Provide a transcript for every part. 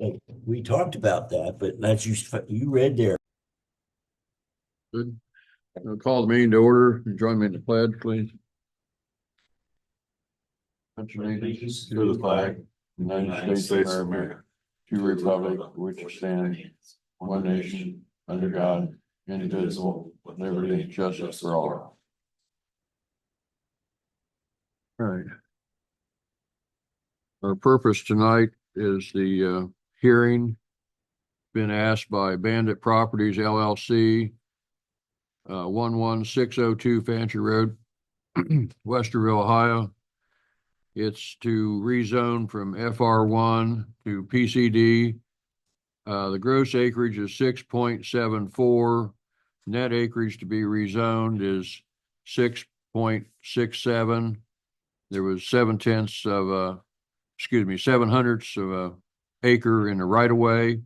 We talked about that, but that's you read there. Good. I'll call the meeting to order. Join me in the pledge, please. Pledge allegiance to the flag, United States of America, to the republic for which it stands, one nation, under God, indivisible, with liberty and justice for all. All right. Our purpose tonight is the hearing been asked by Bandit Properties LLC, 11602 Fancher Road, Westerville, Ohio. It's to rezone from FR1 to PCD. The gross acreage is 6.74. Net acreage to be rezoned is 6.67. There was 7/10 of 7/100 of a acre in the right of way.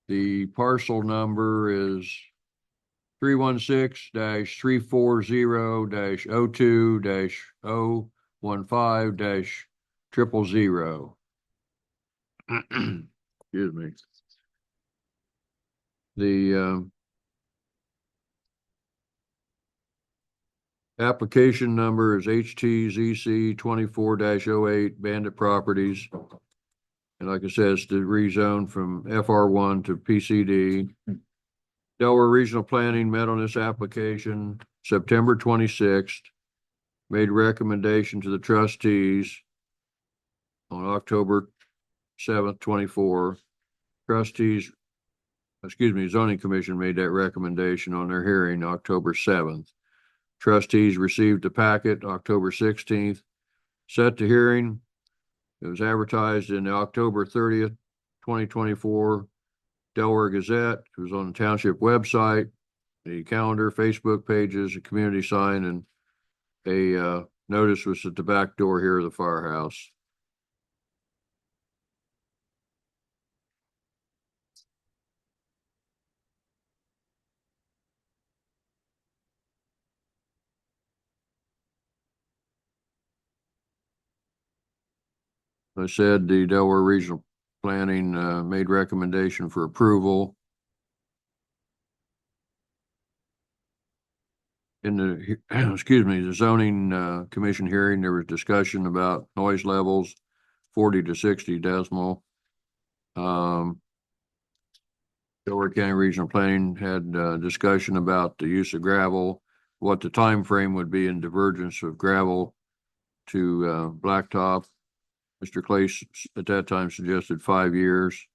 The parcel number is 316-340-02-015-000. Excuse me. The application number is HTZC 24-08 Bandit Properties. And like I said, it's to rezone from FR1 to PCD. Delaware Regional Planning met on this application September 26th, made recommendation to the trustees on October 7th, 24. Zoning Commission made that recommendation on their hearing October 7th. Trustees received the packet October 16th, set the hearing. It was advertised in the October 30th, 2024 Delaware Gazette. It was on the township website, the calendar, Facebook pages, a community sign, and a notice was at the back door here of the firehouse. I said the Delaware Regional Planning made recommendation for approval. In the the zoning commission hearing, there was discussion about noise levels, 40 to 60 decibel. Delaware County Regional Planning had discussion about the use of gravel, what the time frame would be in divergence of gravel to blacktop. Mr. Clay at that time suggested 5 years.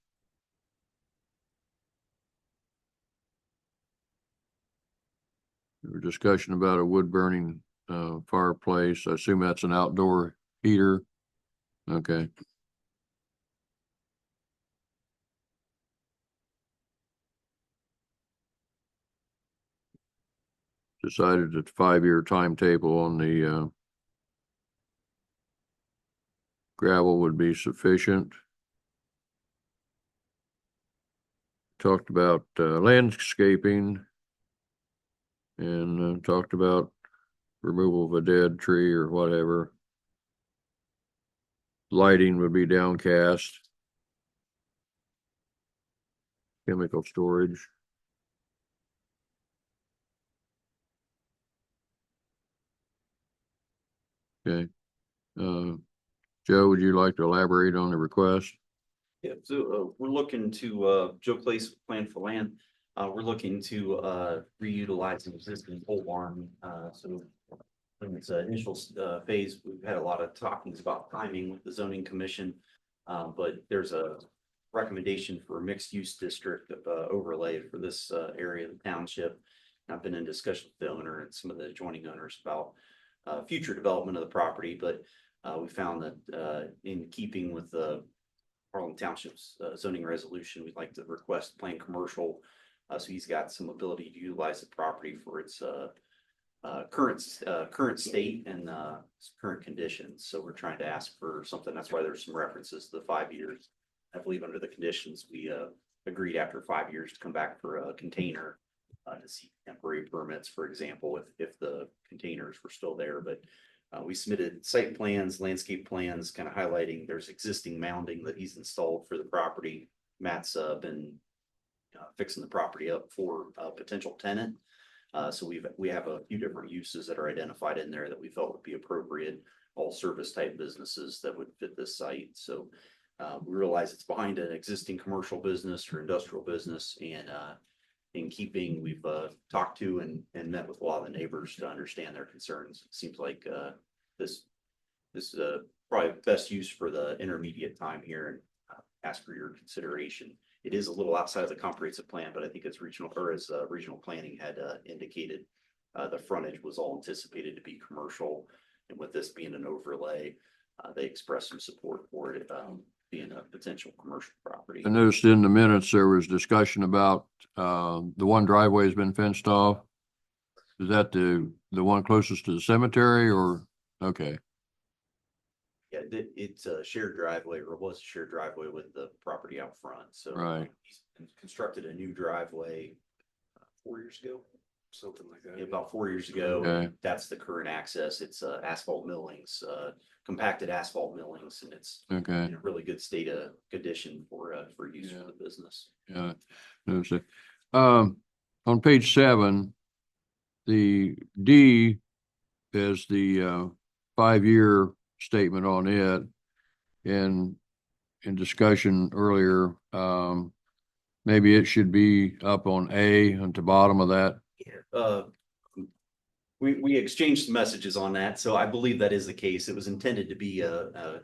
There was discussion about a wood burning fireplace. I assume that's an outdoor heater. Okay. Decided that 5-year timetable on the gravel would be sufficient. Talked about landscaping and talked about removal of a dead tree or whatever. Lighting would be downcast. Chemical storage. Okay. Joe, would you like to elaborate on the request? Yeah, so we're looking to Joe Clay's plan for land. We're looking to reutilize an existing pole barn. So in its initial phase, we've had a lot of talkings about timing with the zoning commission, but there's a recommendation for a mixed use district overlay for this area of the township. I've been in discussion with the owner and some of the adjoining owners about future development of the property, but we found that in keeping with the Harlan Township's zoning resolution, we'd like to request plain commercial. So he's got some ability to utilize the property for its current state and current conditions. So we're trying to ask for something. That's why there's some references to the 5 years. I believe under the conditions, we agreed after 5 years to come back for a container to seek temporary permits, for example, if the containers were still there. But We submitted site plans, landscape plans, kind of highlighting there's existing mounding that he's installed for the property. Matt's been fixing the property up for a potential tenant. So we have a few different uses that are identified in there that we felt would be appropriate, all service type businesses that would fit this site. So we realize it's behind an existing commercial business or industrial business, and in keeping, we've talked to and met with a lot of the neighbors to understand their concerns. It seems like this is probably best use for the intermediate time here, and ask for your consideration. It is a little outside of the comprehensive plan, but I think it's regional, or as regional planning had indicated, the frontage was all anticipated to be commercial. And with this being an overlay, they expressed some support for it being a potential commercial property. I noticed in the minutes, there was discussion about, the one driveway has been fenced off. Is that the one closest to the cemetery or, okay, Yeah, it's a shared driveway, or was a shared driveway with the property out front. So right, he's constructed a new driveway 4 years ago. Something like that. About 4 years ago. Okay. That's the current access. It's asphalt millings, compacted asphalt millings, and it's okay, in a really good state of condition for use Yeah. for the business. yeah. Notice it. On page 7, the D is the 5-year statement on it. And in discussion earlier, maybe it should be up on A at the bottom of that. We exchanged some messages on that, so I believe that is the case. It was intended to be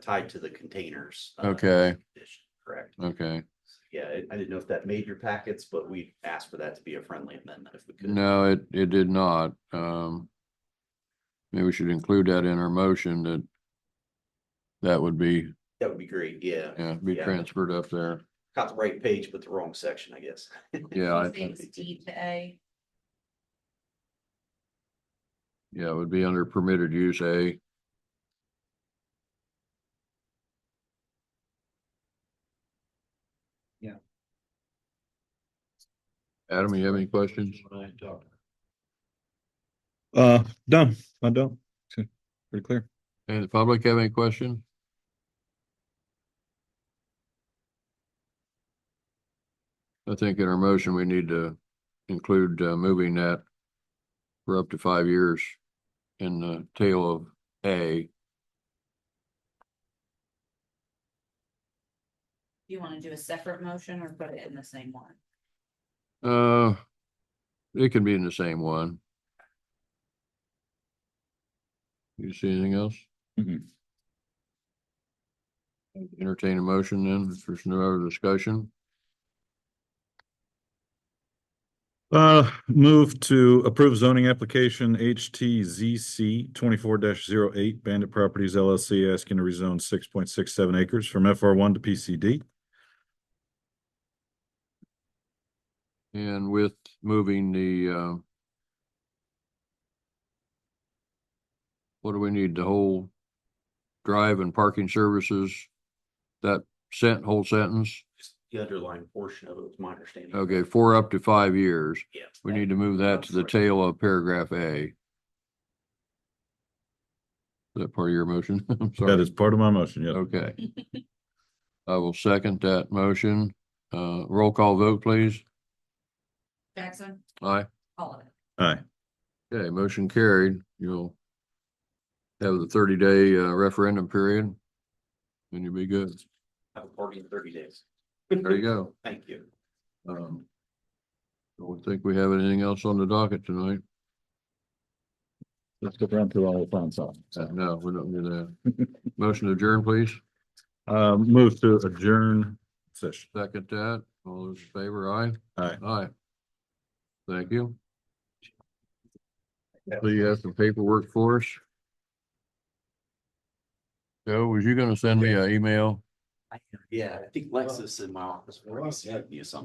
tied to the containers. Okay. Condition, correct. Okay. Yeah, I didn't know if that made your packets, but we asked for that to be a friendly amendment if we could. No, it did not. Maybe we should include that in our motion that would be, That would be great, yeah. be Yeah. transferred up there. Got the right page, but the wrong section, I guess. Yeah, I You think it's D to A? Yeah, it would be under permitted use A. Yeah. Adam, you have any questions? Done. I'm done. Okay, pretty clear. And the public have any questions? I think in our motion, we need to include moving that for up to 5 years in the tail of A. You want to do a separate motion or put it in the same one? It can be in the same one. You see anything else? Mhm. Entertain a motion then, if there's no other discussion. Move to approve zoning application HTZC 24-08 Bandit Properties LLC asking to rezone 6.67 acres from FR1 to PCD. And with moving the, what do we need? The whole drive and parking services? That whole sentence? Just the underlying portion of it was my understanding. Okay, for up to 5 years. Yeah. We need to move that to the tail of paragraph A. Is that part of your motion? I'm sorry. That is part of my motion, yes. Okay. I will second that motion. Roll call vote, please. Jackson, Aye. Oliver. Aye. Okay, motion carried. You'll have the 30-day referendum period. And you'll be good. Have a party in 30 days. There you go. Thank you. Don't think we have anything else on the docket tonight. Let's go run through all the fun stuff. No, we don't do that. Motion to adjourn, please. Move to adjourn session. Second that. All those in favor, aye? Aye. Aye. Thank you. So you have some paperwork for us? Joe, was you gonna send me an email? Yeah, I think Lexus in my office. Sent you something.